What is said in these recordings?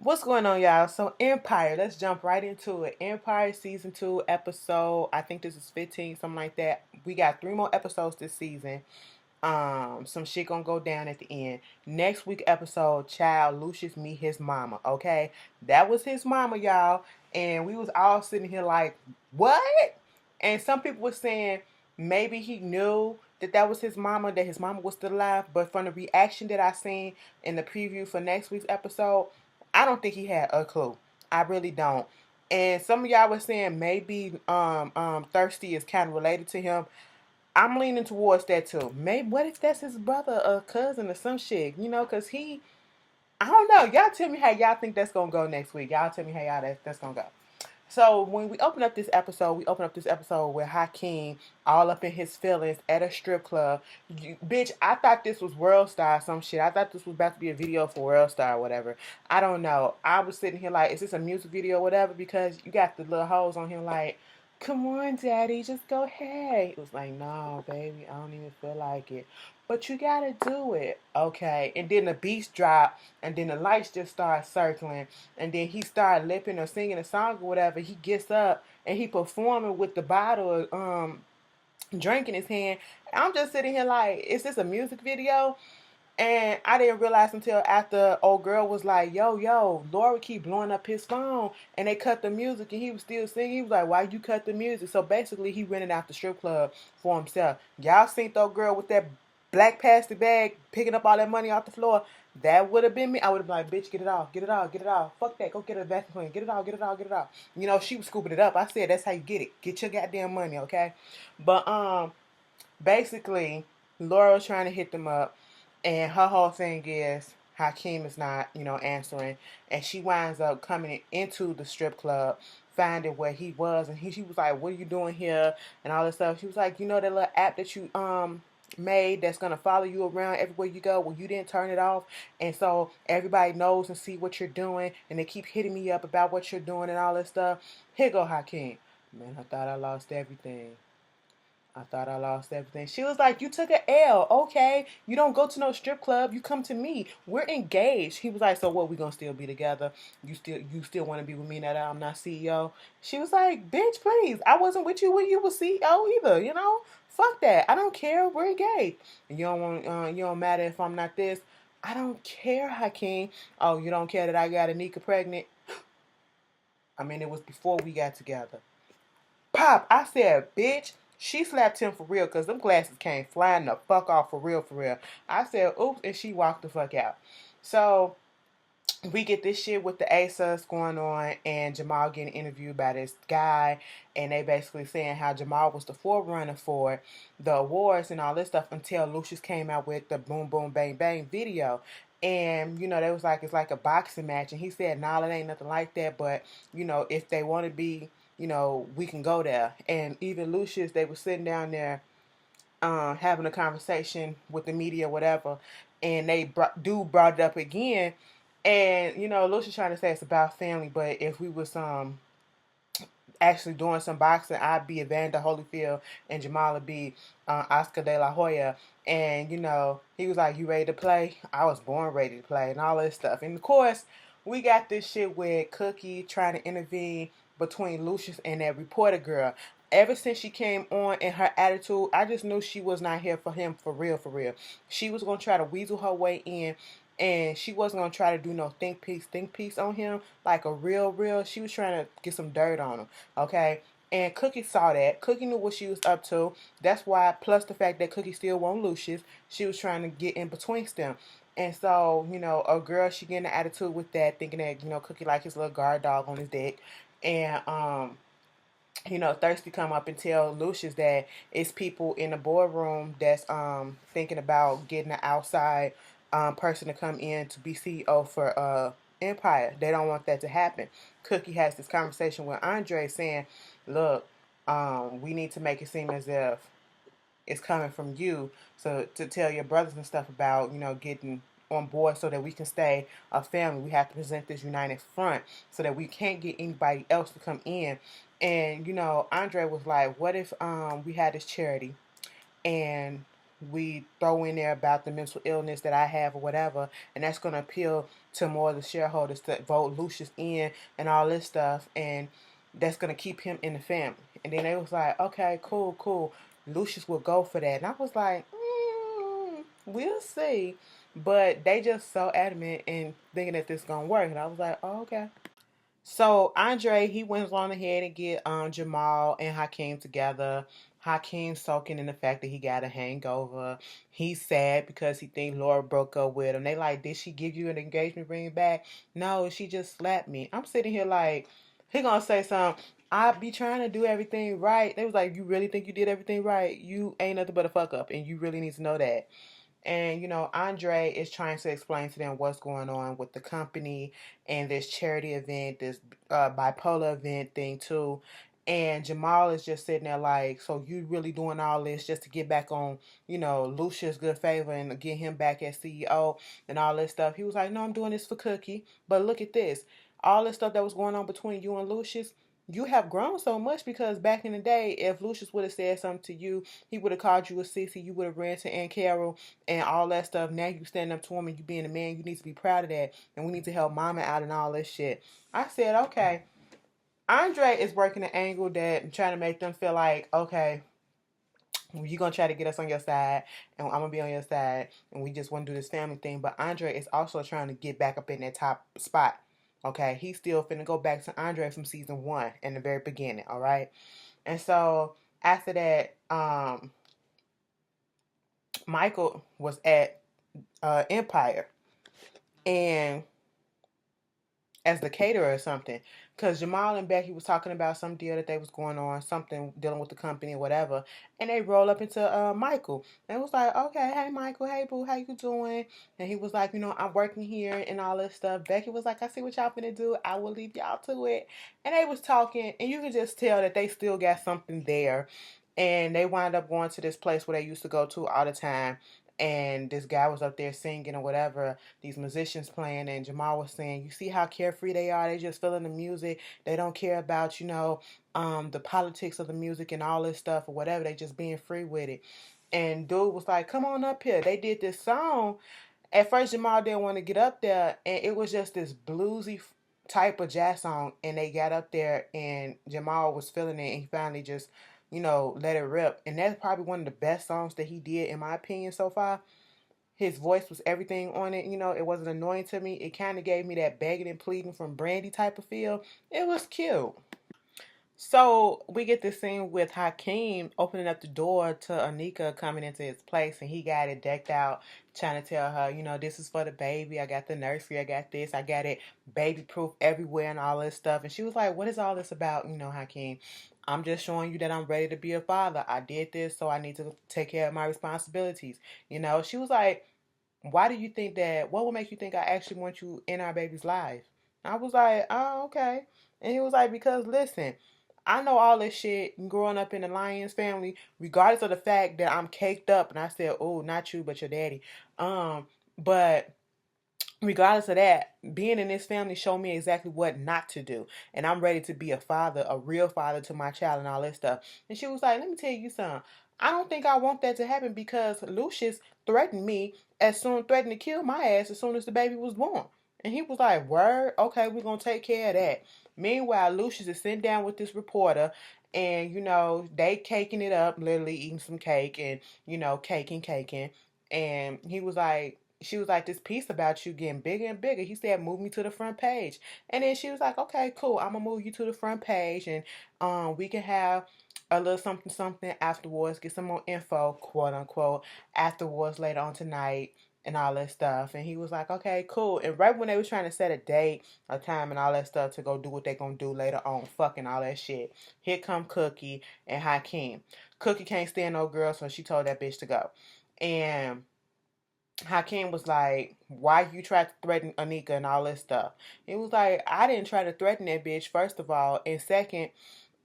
What's going on, y'all? So, Empire, let's jump right into it. Empire season 2, episode, I think this is 15, something like that. We got 3 more episodes this season. Some shit gonna go down at the end. Next week episode, child Lucius meet his mama. Okay, that was his mama, y'all, and we was all sitting here like, what? And some people were saying maybe he knew that was his mama, that his mama was still alive. But from the reaction that I seen in the preview for next week's episode, I don't think he had a clue. I really don't. And some of y'all were saying maybe Thirsty is kind of related to him. I'm leaning towards that too. Maybe what if that's his brother or cousin or some shit? Cause I don't know. Y'all tell me how y'all think that's gonna go next week. Y'all tell me how that's gonna go. So when we open up this episode with Hakeem all up in his feelings at a strip club. Bitch, I thought this was World Star, some shit. I thought this was about to be a video for World Star or whatever. I don't know. I was sitting here like, is this a music video or whatever? Because you got the little hoes on him like, come on, daddy, just go ahead. It was like, no, baby, I don't even feel like it. But you gotta do it. Okay. And then the beats drop and then the lights just start circling and then he started lipping or singing a song or whatever. He gets up and he performing with the bottle of drink in his hand. I'm just sitting here like, is this a music video? And I didn't realize until after old girl was like, yo, Laura keep blowing up his phone. And they cut the music and he was still singing. He was like, why you cut the music? So basically he rented out the strip club for himself. Y'all seen that girl with that black plastic bag picking up all that money off the floor? That would have been me. I would have been like, bitch, get it off, get it off, get it off. Fuck that. Go get a vacuum cleaner. Get it off, get it off, get it off. She was scooping it up. I said, that's how you get it. Get your goddamn money, okay? But basically, Laura was trying to hit them up, and her whole thing is Hakeem is not, answering, and she winds up coming into the strip club, finding where he was, and she was like, "What are you doing here?" and all this stuff. She was like, that little app that you made that's gonna follow you around everywhere you go. Well, you didn't turn it off, and so everybody knows and see what you're doing, and they keep hitting me up about what you're doing and all this stuff. Here go Hakeem. Man, I thought I lost everything. I thought I lost everything. She was like, you took an L. Okay. You don't go to no strip club. You come to me. We're engaged. He was like, so what, we gonna still be together? You still want to be with me now that I'm not CEO? She was like, bitch, please. I wasn't with you when you were CEO either. Fuck that. I don't care. We're engaged. And you don't matter if I'm not this. I don't care, Hakeem. Oh, you don't care that I got Anika pregnant? I mean, it was before we got together. Pop, I said, bitch. She slapped him for real because them glasses came flying the fuck off for real, for real. I said, oops, and she walked the fuck out. So we get this shit with the ASUS going on and Jamal getting interviewed by this guy, and they basically saying how Jamal was the forerunner for the awards and all this stuff until Lucius came out with the Boom Boom Bang Bang video. And they was like, it's like a boxing match, and he said, nah, it ain't nothing like that, but if they want to be, we can go there. And even Lucius, they were sitting down there having a conversation with the media, whatever, and dude brought it up again. And Lucius trying to say it's about family, but if we was actually doing some boxing, I'd be Evander Holyfield and Jamal would be Oscar De La Hoya. And he was like, "You ready to play?" I was born ready to play, and all this stuff. And of course, we got this shit with Cookie trying to intervene between Lucius and that reporter girl. Ever since she came on and her attitude, I just knew she was not here for him for real, for real. She was gonna try to weasel her way in, and she wasn't gonna try to do no think piece on him like a real. She was trying to get some dirt on him, okay? And Cookie saw that. Cookie knew what she was up to. That's why, plus the fact that Cookie still won't Lucius, she was trying to get in between them. And so, a girl, she getting an attitude with that, thinking that, Cookie like his little guard dog on his dick. And, Thirsty come up and tell Lucius that it's people in the boardroom that's thinking about getting an outside person to come in to be CEO for Empire. They don't want that to happen. Cookie has this conversation with Andre saying, look, we need to make it seem as if it's coming from you, so to tell your brothers and stuff about getting on board so that we can stay a family. We have to present this united front so that we can't get anybody else to come in. And Andre was like, what if we had this charity and we throw in there about the mental illness that I have or whatever, and that's gonna appeal to more of the shareholders to vote Lucius in and all this stuff, and that's gonna keep him in the family. And then they was like, okay, cool, cool. Lucius will go for that, and I was like, we'll see. But they just so adamant and thinking that this gonna work, and I was like, oh, okay. So Andre, he went on ahead and get Jamal and Hakeem together. Hakeem soaking in the fact that he got a hangover. He's sad because he thinks Laura broke up with him. They like, did she give you an engagement ring back? No, she just slapped me. I'm sitting here like, he gonna say something. I be trying to do everything right. They was like, you really think you did everything right? You ain't nothing but a fuck up, and you really need to know that. And Andre is trying to explain to them what's going on with the company and this charity event, this bipolar event thing too. And Jamal is just sitting there like, so you really doing all this just to get back on, Lucia's good favor and get him back as CEO and all this stuff. He was like, no, I'm doing this for Cookie. But look at this. All this stuff that was going on between you and Lucius, you have grown so much because back in the day, if Lucius would have said something to you, he would have called you a sissy, you would have ran to Aunt Carol and all that stuff. Now you stand up to him and you being a man, you need to be proud of that. And we need to help mama out and all this shit. I said, okay. Andre is working an angle that I'm trying to make them feel like, okay, you're going to try to get us on your side and I'm going to be on your side and we just want to do this family thing. But Andre is also trying to get back up in that top spot. Okay, he's still finna go back to Andre from season 1 in the very beginning, all right? And so after that, Michael was at Empire and as the caterer or something, because Jamal and Becky was talking about some deal that they was going on, something dealing with the company or whatever, and they roll up into Michael, and it was like, okay, hey Michael, hey boo, how you doing? And he was like, I'm working here and all this stuff. Becky was like, I see what y'all finna do. I will leave y'all to it. And they was talking, and you could just tell that they still got something there, and they wind up going to this place where they used to go to all the time. And this guy was up there singing or whatever, these musicians playing, and Jamal was saying, you see how carefree they are? They just feeling the music. They don't care about, the politics of the music and all this stuff or whatever. They just being free with it. And dude was like, come on up here. They did this song. At first, Jamal didn't want to get up there, and it was just this bluesy type of jazz song. And they got up there, and Jamal was feeling it, and he finally just, let it rip. And that's probably one of the best songs that he did, in my opinion, so far. His voice was everything on it. It wasn't annoying to me. It kind of gave me that begging and pleading from Brandy type of feel. It was cute. So we get this scene with Hakeem opening up the door to Anika coming into his place, and he got it decked out, trying to tell her, this is for the baby. I got the nursery. I got this. I got it baby proof everywhere and all this stuff. And she was like, what is all this about, Hakeem? I'm just showing you that I'm ready to be a father. I did this, so I need to take care of my responsibilities. She was like, why do you think that? What would make you think I actually want you in our baby's life? I was like, oh, okay. And he was like, because listen, I know all this shit growing up in the Lions family, regardless of the fact that I'm caked up. And I said, oh, not you, but your daddy. But regardless of that, being in this family showed me exactly what not to do. And I'm ready to be a father, a real father to my child and all that stuff. And she was like, let me tell you something. I don't think I want that to happen because Lucius threatened to kill my ass as soon as the baby was born. And he was like, word, okay, we're going to take care of that. Meanwhile, Lucius is sitting down with this reporter and, they caking it up, literally eating some cake and, caking. And she was like, this piece about you getting bigger and bigger. He said, move me to the front page. And then she was like, okay, cool. I'm going to move you to the front page and we can have a little something afterwards, get some more info, quote unquote, afterwards later on tonight and all that stuff. And he was like, okay, cool. And right when they was trying to set a date, a time and all that stuff to go do what they gonna do later on, fucking all that shit, here come Cookie and Hakeem. Cookie can't stand no girl, so she told that bitch to go. And Hakeem was like, why you tried to threaten Anika and all this stuff? He was like, I didn't try to threaten that bitch, first of all. And second,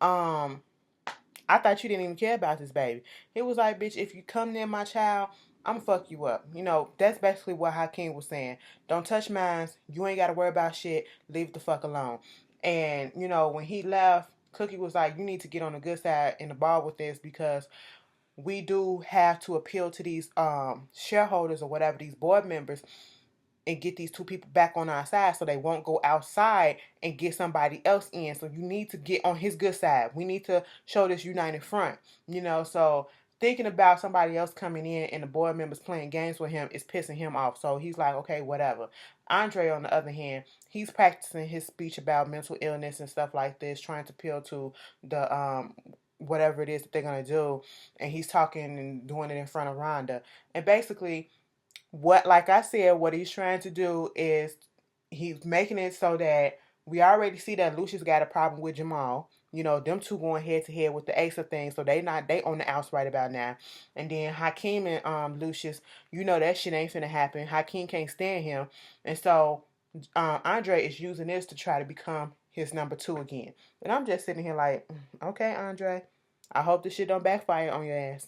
I thought you didn't even care about this baby. He was like, bitch, if you come near my child, I'm gonna fuck you up. That's basically what Hakeem was saying. Don't touch mine. You ain't got to worry about shit. Leave the fuck alone. And, when he left, Cookie was like, you need to get on the good side in the ball with this because we do have to appeal to these shareholders or whatever, these board members, and get these two people back on our side so they won't go outside and get somebody else in. So you need to get on his good side. We need to show this united front, So thinking about somebody else coming in and the board members playing games with him is pissing him off. So he's like, okay, whatever. Andre, on the other hand, he's practicing his speech about mental illness and stuff like this, trying to appeal to the whatever it is that they're gonna do, and he's talking and doing it in front of Rhonda. And basically, like I said, what he's trying to do is he's making it so that we already see that Lucius got a problem with Jamal. Them two going head to head with the Asa thing, so they on the outs right about now. And then Hakeem and Lucius, that shit ain't finna happen. Hakeem can't stand him, and so Andre is using this to try to become his number two again. And I'm just sitting here like, okay, Andre, I hope this shit don't backfire on your ass.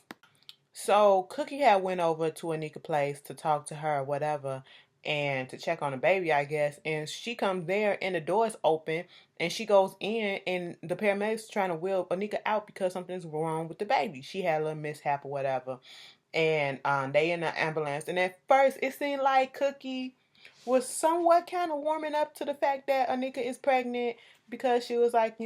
So Cookie had went over to Anika place to talk to her or whatever, and to check on the baby, I guess. And she comes there and the door is open, and she goes in, and the paramedics trying to wheel Anika out because something's wrong with the baby. She had a little mishap or whatever. And they in the ambulance. And at first it seemed like Cookie was somewhat kind of warming up to the fact that Anika is pregnant, because she was like,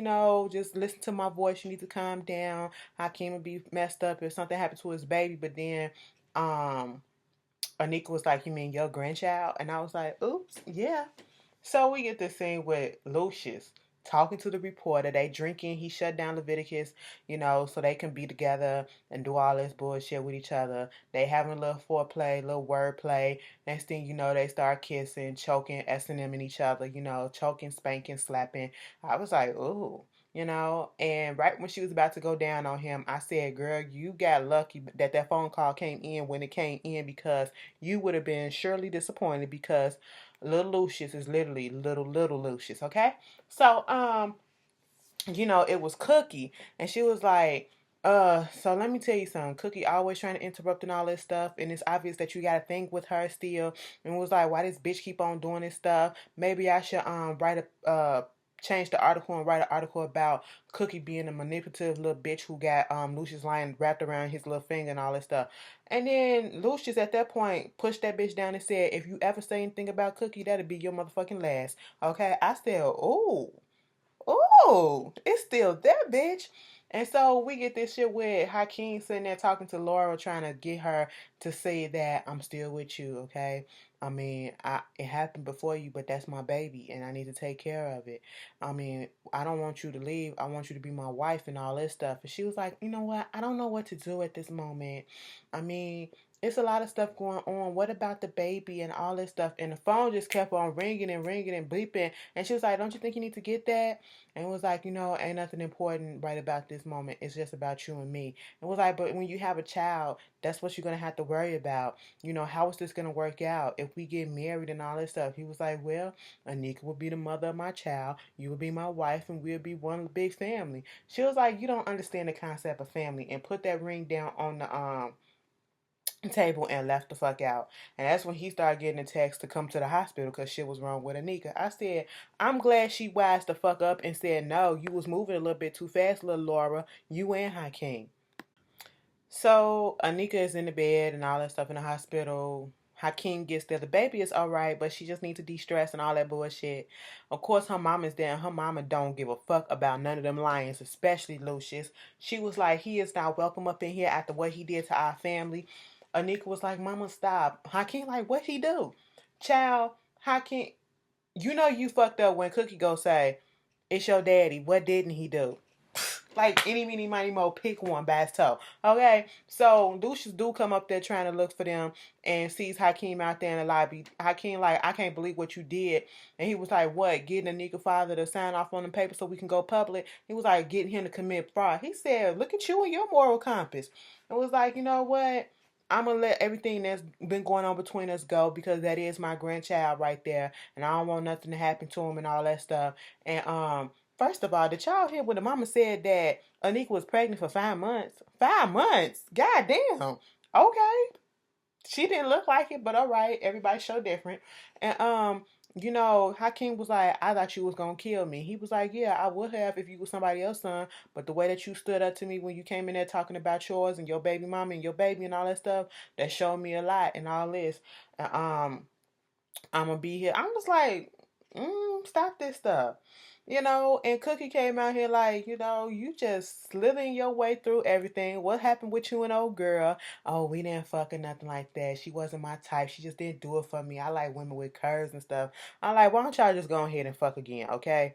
just listen to my voice. You need to calm down. Hakeem would be messed up if something happened to his baby. But then Anika was like, you mean your grandchild? And I was like, oops, yeah. So we get this scene with Lucius talking to the reporter. They drinking. He shut down Leviticus, so they can be together and do all this bullshit with each other. They having a little foreplay, little wordplay. Next thing you know, they start kissing, choking, S&M in each other, choking, spanking, slapping. I was like, ooh. And right when she was about to go down on him, I said, girl, you got lucky that phone call came in when it came in, because you would have been surely disappointed, because little Lucius is literally little Lucius, okay? So, it was Cookie, and she was like, so let me tell you something. Cookie always trying to interrupt and all this stuff, and it's obvious that you got a thing with her still. And was like, why this bitch keep on doing this stuff? Maybe I should write a change the article and write an article about Cookie being a manipulative little bitch who got Lucius Lyon wrapped around his little finger and all that stuff. And then Lucius at that point pushed that bitch down and said, if you ever say anything about Cookie, that'll be your motherfucking last. Okay? I said, oh, it's still there, bitch. And so we get this shit with Hakeem sitting there talking to Laura, trying to get her to say that I'm still with you, okay? I mean, it happened before you, but that's my baby, and I need to take care of it. I mean, I don't want you to leave. I want you to be my wife and all this stuff. And she was like, you know what? I don't know what to do at this moment. I mean, it's a lot of stuff going on. What about the baby and all this stuff? And the phone just kept on ringing and ringing and bleeping. And she was like, don't you think you need to get that? And it was like, ain't nothing important right about this moment. It's just about you and me. It was like, but when you have a child, that's what you're going to have to worry about. How is this going to work out if we get married and all this stuff? He was like, well, Anika will be the mother of my child. You will be my wife, and we'll be one big family. She was like, you don't understand the concept of family, and put that ring down on the table and left the fuck out. And that's when he started getting a text to come to the hospital because shit was wrong with Anika. I said, I'm glad she wised the fuck up and said, no, you was moving a little bit too fast, little Laura. You and Hakeem. So Anika is in the bed and all that stuff in the hospital. Hakeem gets there. The baby is alright, but she just needs to de-stress and all that bullshit. Of course, her mama's there, and her mama don't give a fuck about none of them lions, especially Lucius. She was like, he is not welcome up in here after what he did to our family. Anika was like, mama, stop. Hakeem like, what he do? Child, Hakeem, you fucked up when Cookie go say, it's your daddy. What didn't he do? Like, any, meeny, miny, mo, pick one by his toe. Okay? So, Lucius do come up there trying to look for them and sees Hakeem out there in the lobby. Hakeem like, I can't believe what you did. And he was like, what? Getting a nigga father to sign off on the paper so we can go public? He was like, getting him to commit fraud. He said, look at you and your moral compass. It was like, you know what? I'm going to let everything that's been going on between us go, because that is my grandchild right there. And I don't want nothing to happen to him and all that stuff. And, first of all, the child here when the mama said that Anika was pregnant for 5 months. 5 months? God damn. Okay. She didn't look like it, but all right. Everybody show different. And Hakeem was like, I thought you was gonna kill me. He was like, yeah, I would have if you was somebody else's son, but the way that you stood up to me when you came in there talking about yours and your baby mama and your baby and all that stuff, that showed me a lot and all this. And, I'm gonna be here. I'm just like, stop this stuff. And Cookie came out here like, you just slithering your way through everything. What happened with you and old girl? Oh, we didn't fuck or nothing like that. She wasn't my type. She just didn't do it for me. I like women with curves and stuff. I'm like, why don't y'all just go ahead and fuck again, okay?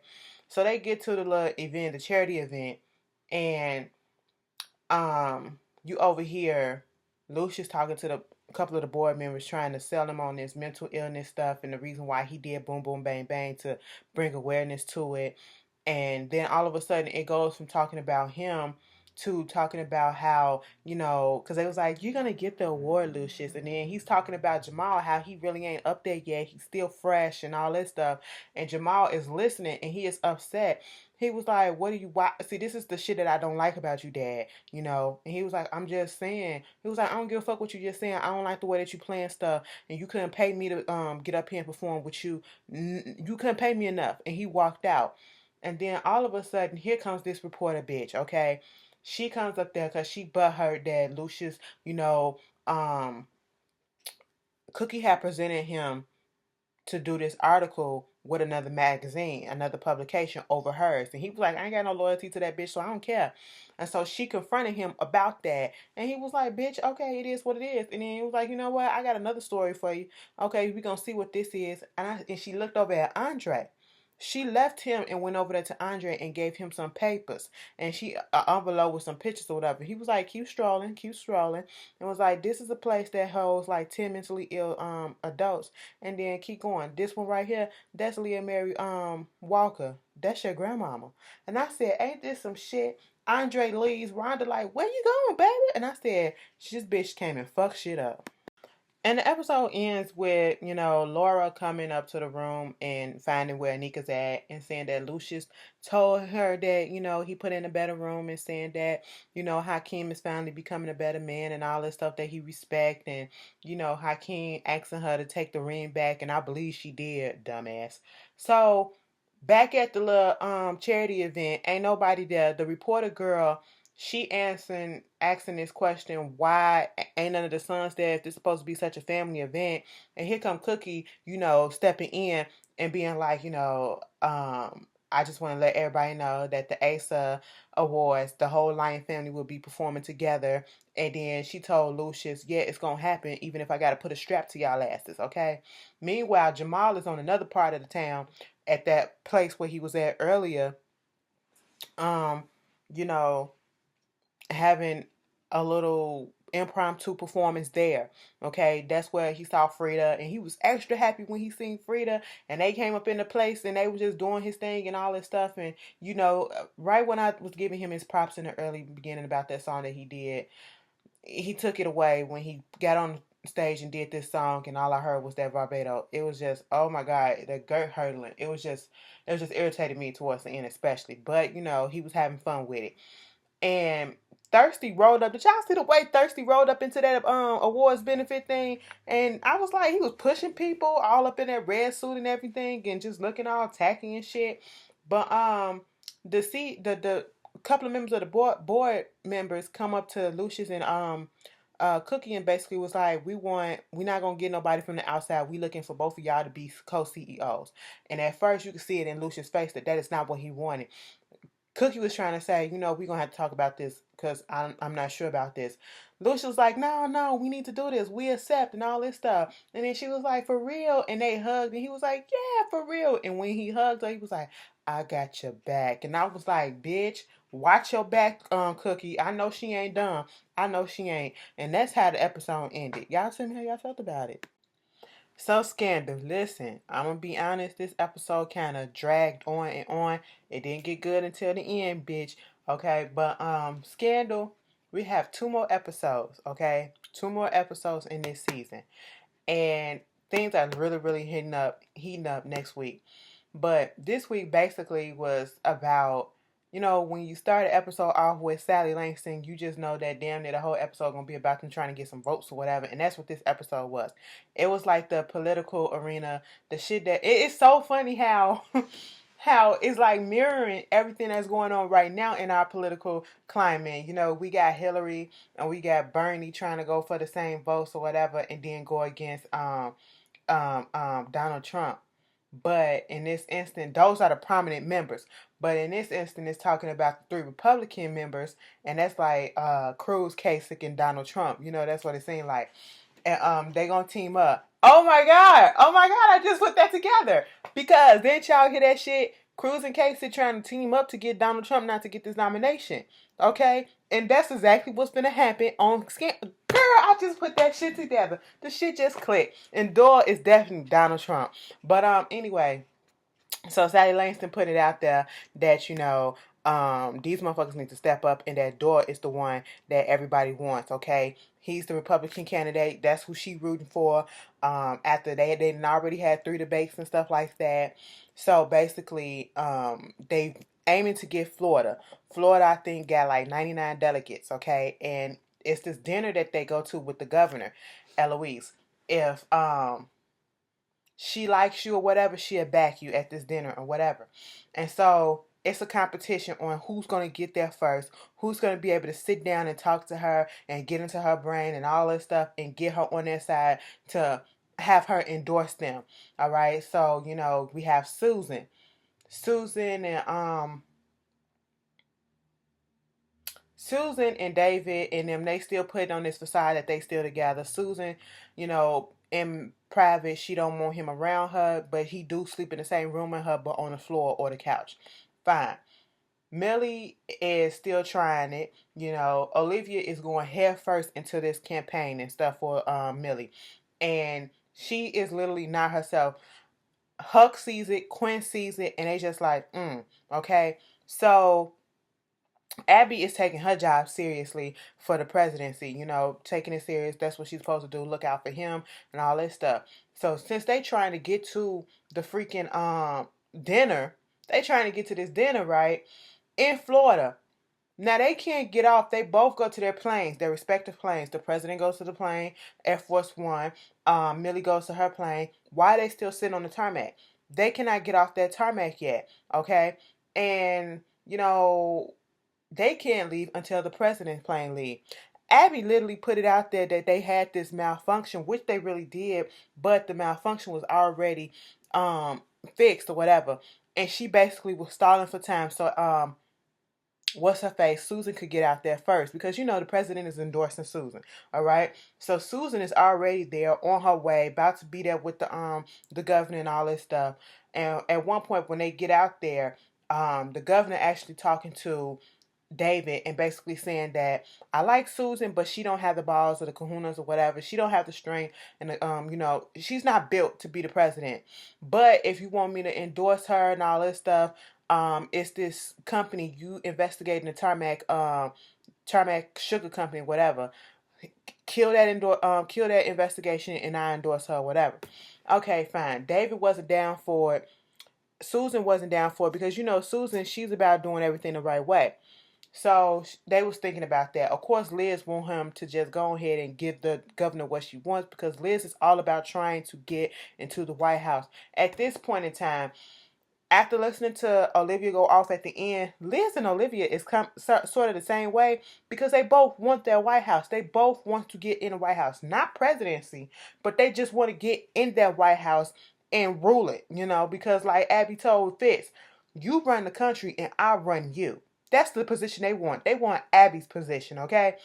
So they get to the little event, the charity event, and you overhear Lucius talking to the couple of the board members trying to sell him on this mental illness stuff and the reason why he did boom boom bang bang to bring awareness to it. And then all of a sudden it goes from talking about him to talking about how, because they was like, you're going to get the award, Lucius. And then he's talking about Jamal, how he really ain't up there yet. He's still fresh and all that stuff. And Jamal is listening and he is upset. He was like, what do you, why? See, this is the shit that I don't like about you, Dad, And he was like, I'm just saying. He was like, I don't give a fuck what you just saying. I don't like the way that you playing stuff. And you couldn't pay me to get up here and perform with you. You couldn't pay me enough. And he walked out. And then all of a sudden, here comes this reporter bitch, okay? She comes up there because she butthurt that Lucius, Cookie had presented him to do this article with another magazine, another publication over hers. And he was like, I ain't got no loyalty to that bitch, so I don't care. And so she confronted him about that. And he was like, bitch, okay, it is what it is. And then he was like, you know what? I got another story for you. Okay, we're going to see what this is. And she looked over at Andre. She left him and went over there to Andre and gave him some papers. And she, an envelope with some pictures or whatever. He was like, keep strolling, keep strolling. And was like, this is a place that holds like 10 mentally ill adults. And then keep going. This one right here, that's Leah Mary Walker. That's your grandmama. And I said, ain't this some shit? Andre leaves. Rhonda like, where you going, baby? And I said, this bitch came and fucked shit up. And the episode ends with, Laura coming up to the room and finding where Nika's at and saying that Lucius told her that, he put in a better room and saying that, Hakeem is finally becoming a better man and all this stuff that he respect. And, Hakeem asking her to take the ring back. And I believe she did, dumbass. So back at the little charity event, ain't nobody there. The reporter girl, she asking this question, why ain't none of the sons there if this supposed to be such a family event? And here come Cookie, stepping in and being like, I just want to let everybody know that the ASA Awards, the whole Lion family will be performing together. And then she told Lucius, yeah, it's going to happen even if I got to put a strap to y'all asses, okay? Meanwhile, Jamal is on another part of the town at that place where he was at earlier, you know, having a little impromptu performance there. Okay, that's where he saw Frida, and he was extra happy when he seen Frida, and they came up in the place and they was just doing his thing and all this stuff. And right when I was giving him his props in the early beginning about that song that he did, he took it away when he got on stage and did this song, and all I heard was that vibrato. It was just, oh my god, the girt hurdling. It was just irritated me towards the end, especially. But he was having fun with it. And Thirsty rolled up. Did y'all see the way Thirsty rolled up into that awards benefit thing? And I was like, he was pushing people all up in that red suit and everything, and just looking all tacky and shit. But the couple of members of the board members come up to Lucius and Cookie and basically was like, we're not gonna get nobody from the outside. We looking for both of y'all to be co-CEOs. And at first you could see it in Lucius' face that is not what he wanted. Cookie was trying to say, we're going to have to talk about this because I'm not sure about this. Lucius was like, no, we need to do this. We accept and all this stuff. And then she was like, for real? And they hugged and he was like, yeah, for real. And when he hugged her, he was like, I got your back. And I was like, bitch, watch your back, Cookie. I know she ain't dumb. I know she ain't. And that's how the episode ended. Y'all tell me how y'all felt about it. So Scandal, listen, I'm gonna be honest, this episode kind of dragged on and on. It didn't get good until the end, bitch. Okay, but Scandal, we have 2 more episodes, okay? 2 more episodes in this season. And things are really, really heating up next week. But this week basically was about, when you start an episode off with Sally Langston, you just know that damn near the whole episode gonna be about them trying to get some votes or whatever, and that's what this episode was. It was like the political arena, the shit that it's so funny how how it's like mirroring everything that's going on right now in our political climate. We got Hillary and we got Bernie trying to go for the same votes or whatever, and then go against Donald Trump. But in this instant, those are the prominent members. But in this instant, it's talking about the three Republican members, and that's like Cruz, Kasich, and Donald Trump. That's what it seemed like. And they gonna team up. Oh my god! Oh my god! I just put that together because didn't y'all hear that shit? Cruz and Kasich trying to team up to get Donald Trump not to get this nomination. Okay, and that's exactly what's gonna happen on Scam. Girl, I just put that shit together. The shit just clicked. And Doyle is definitely Donald Trump. But anyway, so Sally Langston put it out there that these motherfuckers need to step up, and that Doyle is the one that everybody wants. Okay, he's the Republican candidate. That's who she rooting for. After they already had 3 debates and stuff like that. So basically, they aiming to get Florida. Florida, I think, got like 99 delegates. Okay, and it's this dinner that they go to with the governor, Eloise. If she likes you or whatever, she'll back you at this dinner or whatever. And so it's a competition on who's going to get there first, who's going to be able to sit down and talk to her and get into her brain and all this stuff and get her on their side to have her endorse them. All right. So, we have Susan and David and them, they still put on this facade that they still together. Susan, in private, she don't want him around her, but he do sleep in the same room with her, but on the floor or the couch. Fine. Millie is still trying it. Olivia is going head first into this campaign and stuff for Millie. And she is literally not herself. Huck sees it, Quinn sees it, and they just like, okay. So Abby is taking her job seriously for the presidency, taking it serious. That's what she's supposed to do. Look out for him and all this stuff. So since they trying to get to the freaking dinner, they trying to get to this dinner, right, in Florida. Now they can't get off. They both go to their planes, their respective planes. The president goes to the plane, Air Force One. Millie goes to her plane. Why are they still sitting on the tarmac? They cannot get off that tarmac yet, okay? And, they can't leave until the president's plane leave. Abby literally put it out there that they had this malfunction, which they really did, but the malfunction was already fixed or whatever. And she basically was stalling for time. So what's her face? Susan could get out there first because the president is endorsing Susan. All right. So Susan is already there on her way, about to be there with the governor and all this stuff. And at one point when they get out there, the governor actually talking to David and basically saying that I like Susan, but she don't have the balls or the kahunas or whatever. She don't have the strength and she's not built to be the president. But if you want me to endorse her and all this stuff, it's this company you investigating the Tarmac Sugar Company, whatever. Kill that investigation and I endorse her, whatever. Okay, fine. David wasn't down for it. Susan wasn't down for it because Susan, she's about doing everything the right way. So they was thinking about that. Of course, Liz want him to just go ahead and give the governor what she wants because Liz is all about trying to get into the White House. At this point in time, after listening to Olivia go off at the end, Liz and Olivia is sort of the same way because they both want their White House. They both want to get in the White House. Not presidency, but they just want to get in that White House and rule it, because like Abby told Fitz, you run the country and I run you. That's the position they want. They want Abby's position, okay?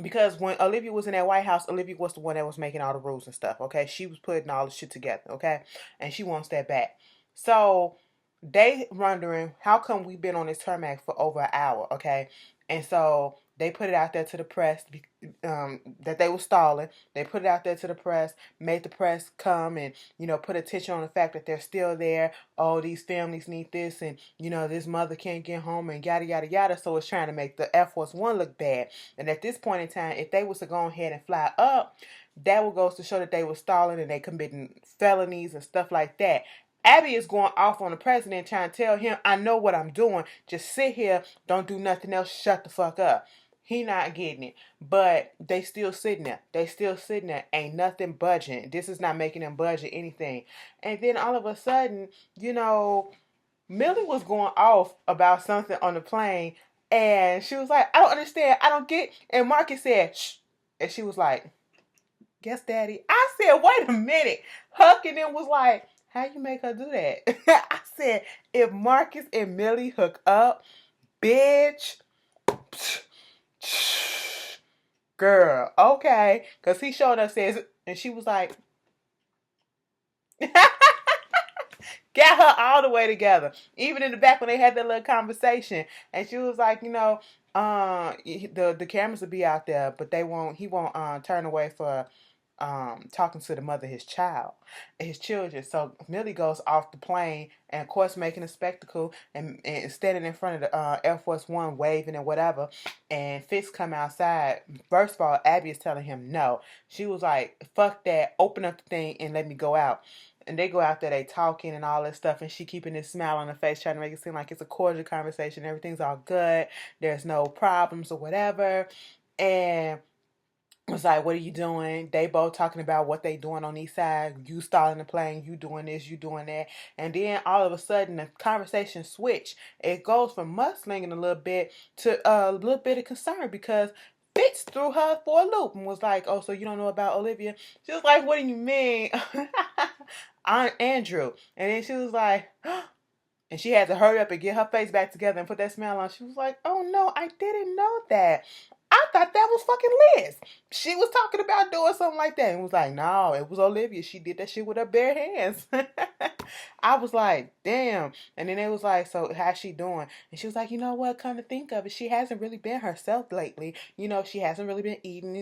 Because when Olivia was in that White House, Olivia was the one that was making all the rules and stuff, okay? She was putting all the shit together, okay? And she wants that back. So they wondering, how come we've been on this tarmac for over an hour, okay? And so they put it out there to the press that they were stalling. They put it out there to the press, made the press come and, put attention on the fact that they're still there. Oh, these families need this and, this mother can't get home and yada, yada, yada. So it's trying to make the Air Force One look bad. And at this point in time, if they was to go ahead and fly up, that would go to show that they were stalling and they committing felonies and stuff like that. Abby is going off on the president, trying to tell him, I know what I'm doing. Just sit here, don't do nothing else, shut the fuck up. He not getting it. But they still sitting there. They still sitting there. Ain't nothing budging. This is not making them budget anything. And then all of a sudden, Millie was going off about something on the plane. And she was like, I don't understand. I don't get. And Marcus said, shh. And she was like, yes, daddy. I said, wait a minute. Huck and then was like, how you make her do that? I said, if Marcus and Millie hook up, bitch, girl, okay. Because he showed us, says, and she was like, got her all the way together. Even in the back when they had that little conversation. And she was like, the cameras will be out there, but he won't turn away for talking to the mother of his children. So Millie goes off the plane and of course making a spectacle and standing in front of the Air Force One waving and whatever. And Fitz come outside. First of all, Abby is telling him no. She was like, fuck that, open up the thing and let me go out. And they go out there, they talking and all this stuff, and she keeping this smile on her face, trying to make it seem like it's a cordial conversation. Everything's all good. There's no problems or whatever. And was like, what are you doing? They both talking about what they doing on each side. You stalling the plane, you doing this, you doing that. And then all of a sudden the conversation switch. It goes from mudslinging a little bit to a little bit of concern because Fitz threw her for a loop and was like, oh, so you don't know about Olivia? She was like, what do you mean? Aunt Andrew. And then she was like, and she had to hurry up and get her face back together and put that smile on. She was like, oh no, I didn't know that. I thought that was fucking Liz. She was talking about doing something like that and was like, no, it was Olivia. She did that shit with her bare hands. I was like, damn. And then it was like, so how's she doing? And she was like, you know what, come to think of it, she hasn't really been herself lately. She hasn't really been eating,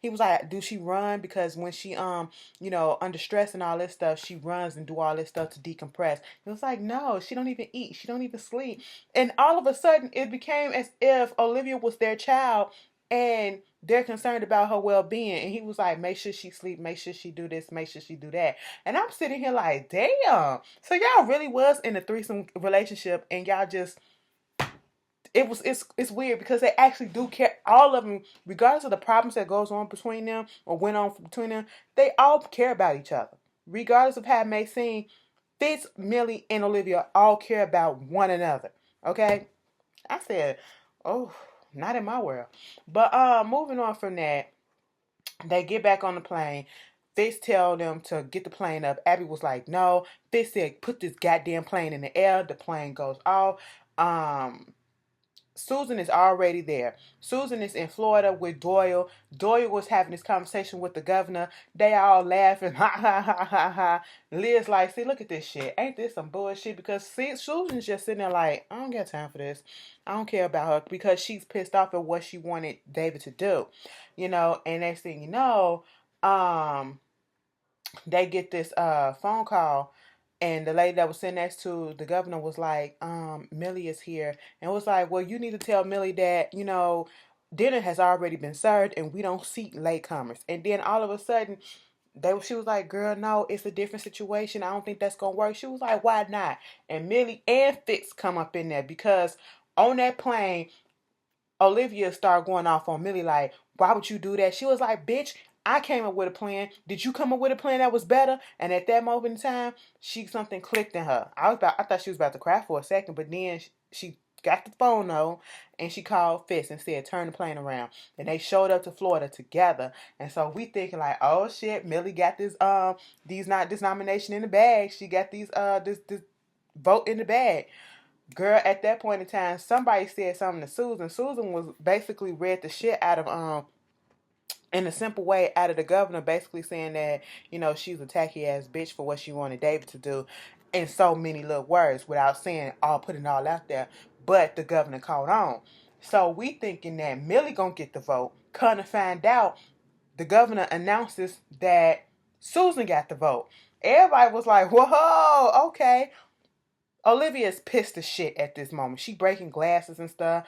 He was like, do she run? Because when she, under stress and all this stuff, she runs and do all this stuff to decompress. It was like, no, she don't even eat. She don't even sleep. And all of a sudden, it became as if Olivia was their child and they're concerned about her well-being. And he was like, make sure she sleep, make sure she do this, make sure she do that. And I'm sitting here like, damn. So y'all really was in a threesome relationship and y'all just, it's weird because they actually do care. All of them, regardless of the problems that goes on between them or went on between them, they all care about each other. Regardless of how it may seem, Fitz, Millie, and Olivia all care about one another. Okay? I said, oh, not in my world. But moving on from that, they get back on the plane. Fitz tell them to get the plane up. Abby was like, no. Fitz said, put this goddamn plane in the air. The plane goes off. Susan is already there. Susan is in Florida with Doyle. Doyle was having this conversation with the governor. They all laughing. Ha ha ha ha ha. Liz like, see, look at this shit. Ain't this some bullshit? Because Susan's just sitting there like, I don't got time for this. I don't care about her because she's pissed off at what she wanted David to do. And next thing you know, they get this phone call. And the lady that was sitting next to the governor was like, Millie is here. And was like, well, you need to tell Millie that, dinner has already been served and we don't seat latecomers. And then all of a sudden, she was like, girl, no, it's a different situation. I don't think that's going to work. She was like, why not? And Millie and Fitz come up in there because on that plane, Olivia started going off on Millie like, why would you do that? She was like, bitch, I came up with a plan. Did you come up with a plan that was better? And at that moment in time, something clicked in her. I thought she was about to cry for a second, but then she got the phone though, and she called Fitz and said, turn the plane around. And they showed up to Florida together. And so we thinking like, oh shit, Millie got this nomination in the bag. She got this vote in the bag. Girl, at that point in time, somebody said something to Susan. Susan was basically read the shit out of in a simple way out of the governor, basically saying that, she's a tacky ass bitch for what she wanted David to do in so many little words without putting it all out there. But the governor caught on. So we thinking that Millie gonna get the vote. Come to find out, the governor announces that Susan got the vote. Everybody was like, whoa, okay. Olivia's pissed as shit at this moment. She breaking glasses and stuff.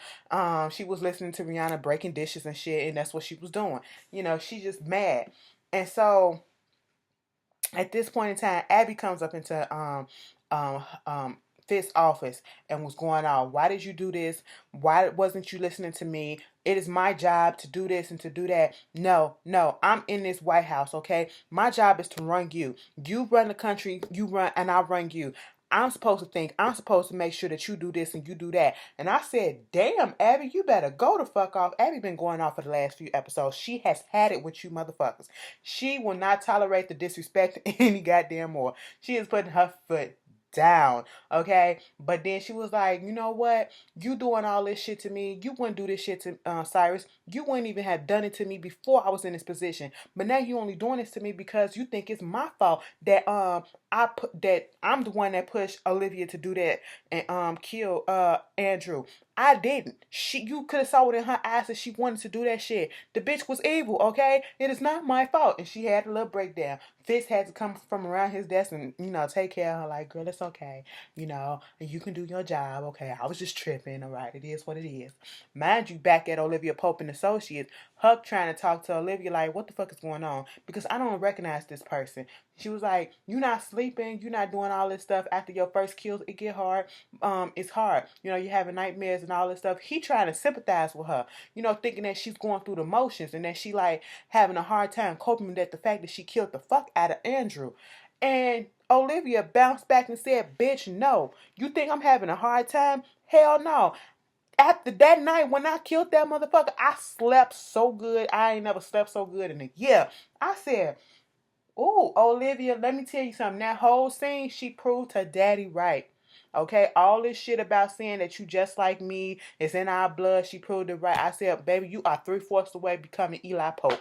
She was listening to Rihanna breaking dishes and shit, and that's what she was doing. She just mad. And so At this point in time, Abby comes up into um um Fist's office and was going on. Why did you do this? Why wasn't you listening to me? It is my job to do this and to do that. No, no, I'm in this White House, okay? My job is to run you. You run the country, you run, and I run you. I'm supposed to think, I'm supposed to make sure that you do this and you do that. And I said, damn, Abby, you better go the fuck off. Abby been going off for the last few episodes. She has had it with you motherfuckers. She will not tolerate the disrespect any goddamn more. She is putting her foot down, okay? But then she was like, you know what? You doing all this shit to me. You wouldn't do this shit to Cyrus. You wouldn't even have done it to me before I was in this position. But now you only doing this to me because you think it's my fault that I'm the one that pushed Olivia to do that and kill Andrew. I didn't. You could have saw it in her eyes that she wanted to do that shit. The bitch was evil, okay? It is not my fault. And she had a little breakdown. Fitz had to come from around his desk and, take care of her like, girl, it's okay. You can do your job, okay? I was just tripping, all right? It is what it is. Mind you, back at Olivia Pope and Associates, Huck trying to talk to Olivia like, what the fuck is going on? Because I don't recognize this person. She was like, you not sleeping, you not doing all this stuff after your first kills, it get hard. It's hard. You're having nightmares and all this stuff. He trying to sympathize with her, thinking that she's going through the motions and that she like having a hard time coping with the fact that she killed the fuck out of Andrew. And Olivia bounced back and said, bitch, no. You think I'm having a hard time? Hell no. After that night when I killed that motherfucker, I slept so good. I ain't never slept so good in a year. I said, ooh, Olivia, let me tell you something. That whole scene, she proved her daddy right. Okay, all this shit about saying that you just like me, it's in our blood, she proved it right. I said, baby, you are 3/4 away becoming Eli Pope,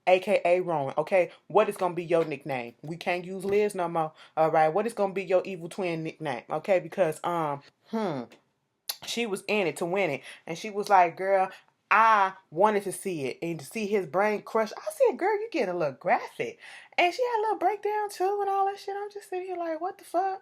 aka Rowan. Okay, what is gonna be your nickname? We can't use Liz no more. All right, what is gonna be your evil twin nickname? Okay, because she was in it to win it. And she was like, girl, I wanted to see it and to see his brain crush. I said, girl, you getting a little graphic. And she had a little breakdown too and all that shit. I'm just sitting here like, what the fuck?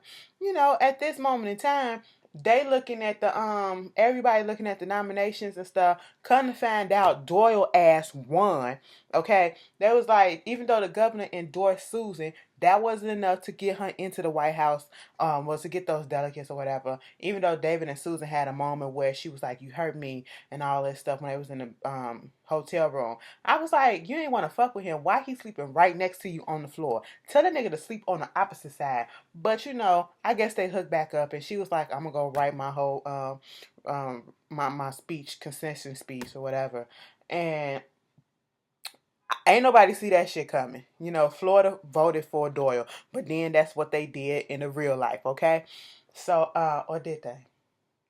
At this moment in time, they looking at the everybody looking at the nominations and stuff. Come to find out Doyle ass won. Okay. That was like, even though the governor endorsed Susan, that wasn't enough to get her into the White House, was to get those delegates or whatever. Even though David and Susan had a moment where she was like, you hurt me and all this stuff when they was in the hotel room. I was like, you ain't want to fuck with him. Why he sleeping right next to you on the floor? Tell the nigga to sleep on the opposite side. But I guess they hooked back up and she was like, I'm gonna go write my whole my speech, concession speech or whatever. And ain't nobody see that shit coming. Florida voted for Doyle, but then that's what they did in the real life, okay? So, or did they?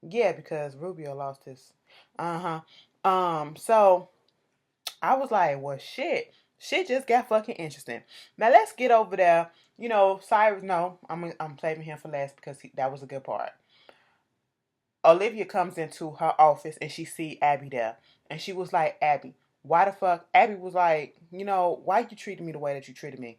Yeah, because Rubio lost his. So I was like, well, shit. Shit just got fucking interesting. Now let's get over there. Cyrus. No, I'm saving him for last because that was a good part. Olivia comes into her office and she see Abby there, and she was like, Abby, why the fuck? Abby was like, why you treating me the way that you treated me?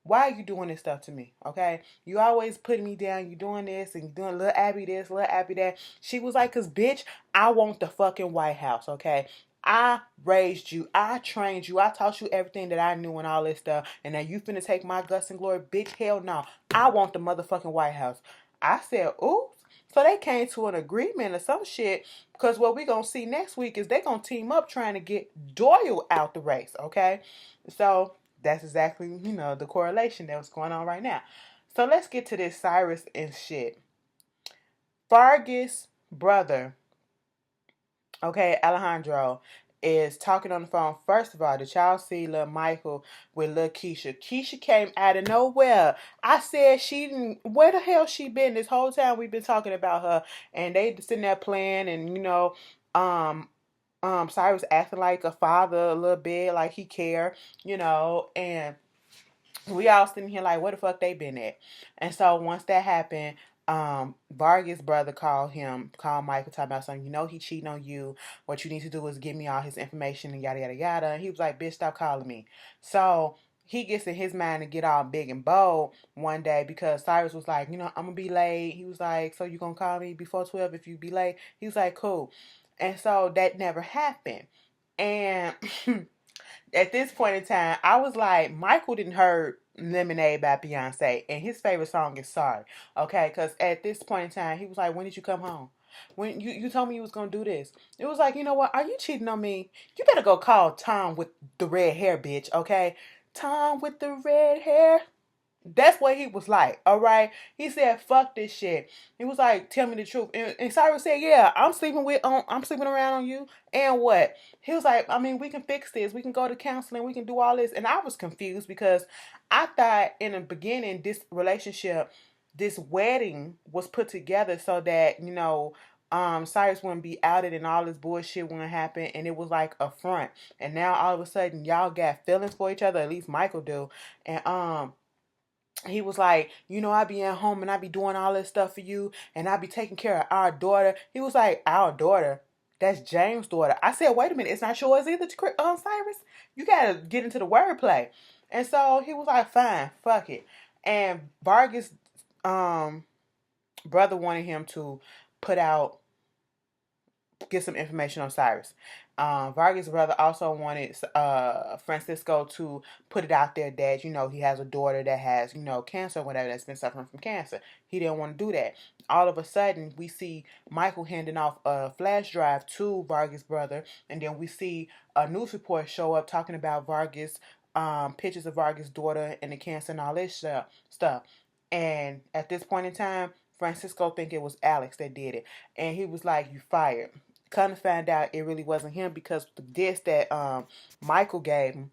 Why are you doing this stuff to me? Okay, you always putting me down. You doing this and you doing little Abby this, little Abby that. She was like, cause bitch, I want the fucking White House. Okay. I raised you. I trained you. I taught you everything that I knew and all this stuff. And now you finna take my guts and glory. Bitch, hell no. I want the motherfucking White House. I said, oops. So they came to an agreement or some shit. Because what we gonna see next week is they gonna team up trying to get Doyle out the race. Okay. So that's exactly, the correlation that was going on right now. So let's get to this Cyrus and shit. Fargus' brother, okay, Alejandro, is talking on the phone. First of all, did y'all see little Michael with little Keisha? Keisha came out of nowhere. I said she didn't. Where the hell she been this whole time? We've been talking about her, and they sitting there playing, and Cyrus acting like a father a little bit, like he care, and we all sitting here like, where the fuck they been at? And so once that happened, Vargas' brother called Michael, talking about something. He cheating on you. What you need to do is give me all his information and yada yada yada. And he was like, bitch, stop calling me. So he gets in his mind to get all big and bold one day because Cyrus was like, I'm gonna be late. He was like, so you gonna call me before 12 if you be late? He was like, cool. And so that never happened. And at this point in time, I was like, Michael didn't hurt Lemonade by Beyonce, and his favorite song is Sorry. Okay, because at this point in time, he was like, when did you come home? When you told me you was gonna do this. It was like, you know what? Are you cheating on me? You better go call Tom with the red hair, bitch. Okay, Tom with the red hair. That's what he was like, all right? He said, fuck this shit. He was like, tell me the truth. And Cyrus said, yeah, I'm sleeping around on you. And what? He was like, I mean, we can fix this. We can go to counseling. We can do all this. And I was confused because I thought in the beginning, this relationship, this wedding was put together so that, Cyrus wouldn't be outed and all this bullshit wouldn't happen. And it was like a front. And now all of a sudden, y'all got feelings for each other. At least Michael do. And, he was like, I be at home and I be doing all this stuff for you and I be taking care of our daughter. He was like, our daughter? That's James' daughter. I said, wait a minute, it's not yours either, Cyrus. You gotta get into the wordplay. And so he was like, fine, fuck it. And Vargas' brother wanted him to put out get some information on Cyrus. Vargas' brother also wanted Francisco to put it out there that, he has a daughter that has, cancer or whatever, that's been suffering from cancer. He didn't want to do that. All of a sudden, we see Michael handing off a flash drive to Vargas' brother, and then we see a news report show up talking about Vargas, pictures of Vargas' daughter and the cancer and all this stuff. And at this point in time, Francisco think it was Alex that did it. And he was like, you fired. Come to find out it really wasn't him because the disc that Michael gave him,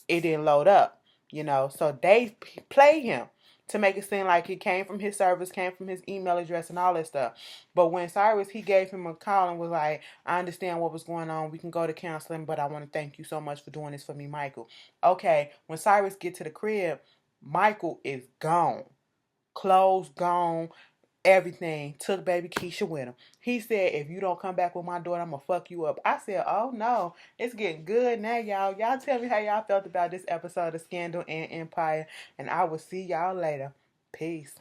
it didn't load up, So they played him to make it seem like it came from his service, came from his email address and all that stuff. But when Cyrus, he gave him a call and was like, I understand what was going on. We can go to counseling, but I want to thank you so much for doing this for me, Michael. Okay, when Cyrus get to the crib, Michael is gone. Clothes gone, everything. Took baby Keisha with him. He said, if you don't come back with my daughter, I'm going to fuck you up. I said, oh no, it's getting good now, y'all. Y'all tell me how y'all felt about this episode of Scandal and Empire, and I will see y'all later. Peace.